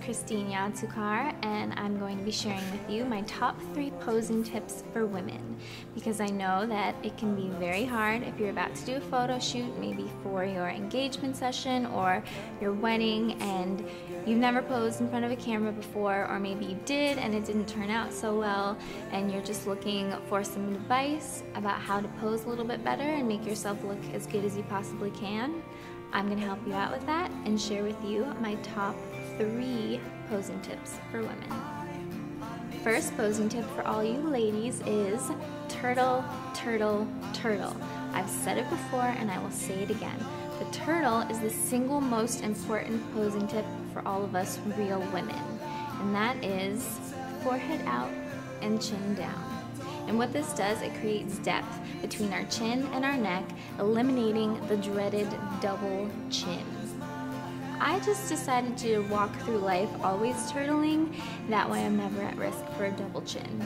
Christine Yadsukar, and I'm going to be sharing with you my top 3 posing tips for women, because I know that it can be very hard if you're about to do a photo shoot, maybe for your engagement session or your wedding, and you've never posed in front of a camera before, or maybe you did and it didn't turn out so well, and you're just looking for some advice about how to pose a little bit better and make yourself look as good as you possibly can. I'm going to help you out with that and share with you my top 3 posing tips for women. First posing tip for all you ladies is turtle, turtle, turtle. I've said it before and I will say it again. The turtle is the single most important posing tip for all of us real women, and that is forehead out and chin down. And what this does, it creates depth between our chin and our neck, eliminating the dreaded double chin. I just decided to walk through life always turtling, that way I'm never at risk for a double chin.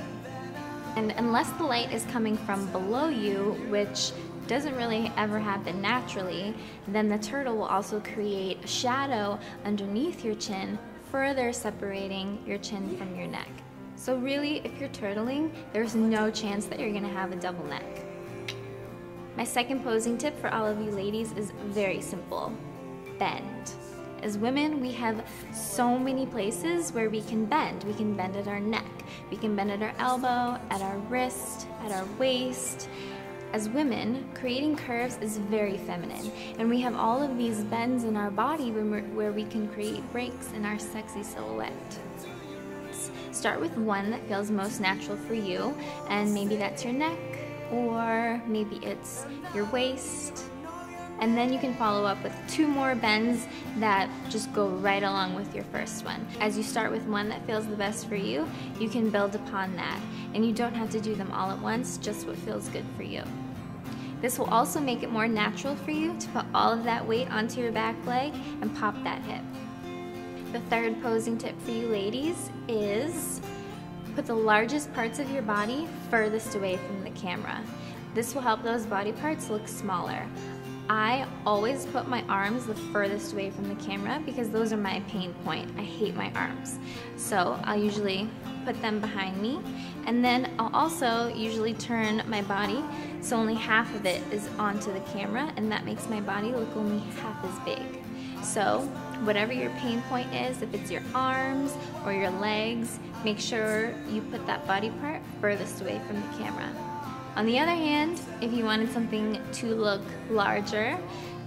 And unless the light is coming from below you, which doesn't really ever happen naturally, then the turtle will also create a shadow underneath your chin, further separating your chin from your neck. So really, if you're turtling, there's no chance that you're going to have a double neck. My second posing tip for all of you ladies is very simple. Bend. As women, we have so many places where we can bend. We can bend at our neck, we can bend at our elbow, at our wrist, at our waist. As women, creating curves is very feminine, and we have all of these bends in our body where we can create breaks in our sexy silhouette. Start with one that feels most natural for you, and maybe that's your neck, or maybe it's your waist. And then you can follow up with 2 more bends that just go right along with your first one. As you start with one that feels the best for you, you can build upon that. And you don't have to do them all at once, just what feels good for you. This will also make it more natural for you to put all of that weight onto your back leg and pop that hip. The third posing tip for you ladies is put the largest parts of your body furthest away from the camera. This will help those body parts look smaller. I always put my arms the furthest away from the camera because those are my pain point. I hate my arms. So I'll usually put them behind me, and then I'll also usually turn my body so only half of it is onto the camera, and that makes my body look only half as big. So whatever your pain point is, if it's your arms or your legs, make sure you put that body part furthest away from the camera. On the other hand, if you wanted something to look larger,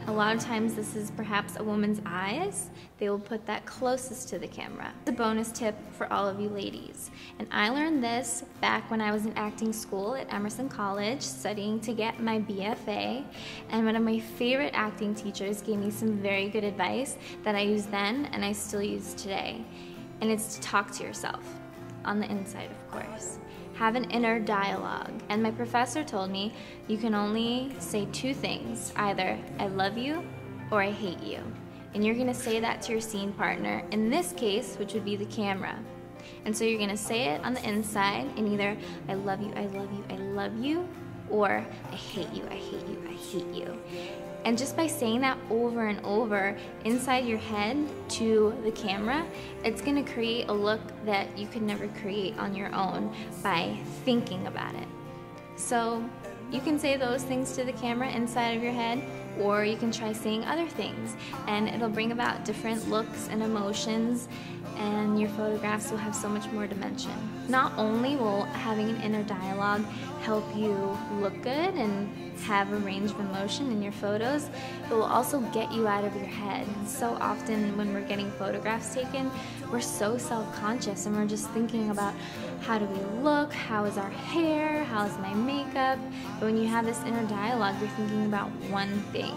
a lot of times this is perhaps a woman's eyes, they will put that closest to the camera. The bonus tip for all of you ladies, and I learned this back when I was in acting school at Emerson College studying to get my BFA, and one of my favorite acting teachers gave me some very good advice that I used then and I still use today, and it's to talk to yourself, on the inside of course. Have an inner dialogue. And my professor told me you can only say 2 things, either I love you or I hate you. And you're gonna say that to your scene partner, in this case, which would be the camera. And so you're gonna say it on the inside in either I love you, I love you, I love you, or I hate you, I hate you, I hate you. And just by saying that over and over inside your head to the camera, it's gonna create a look that you could never create on your own by thinking about it. So you can say those things to the camera inside of your head, or you can try saying other things, and it'll bring about different looks and emotions, and your photographs will have so much more dimension. Not only will having an inner dialogue help you look good and have a range of emotion in your photos, it will also get you out of your head. So often when we're getting photographs taken, we're so self-conscious and we're just thinking about how do we look, how is our hair, how is my makeup. But when you have this inner dialogue, you're thinking about one thing,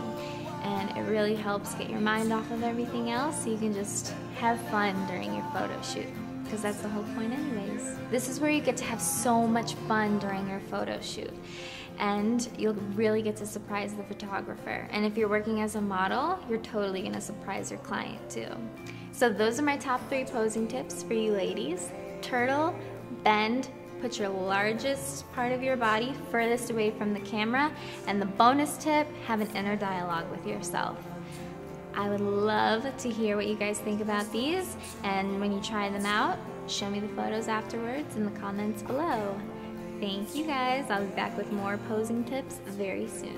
and it really helps get your mind off of everything else so you can just have fun during your photo shoot, because that's the whole point anyways. This is where you get to have so much fun during your photo shoot, and you'll really get to surprise the photographer. And if you're working as a model, you're totally gonna surprise your client too. So those are my top 3 posing tips for you ladies. Turtle, bend, put your largest part of your body furthest away from the camera, and the bonus tip, have an inner dialogue with yourself. I would love to hear what you guys think about these, and when you try them out, show me the photos afterwards in the comments below. Thank you guys. I'll be back with more posing tips very soon.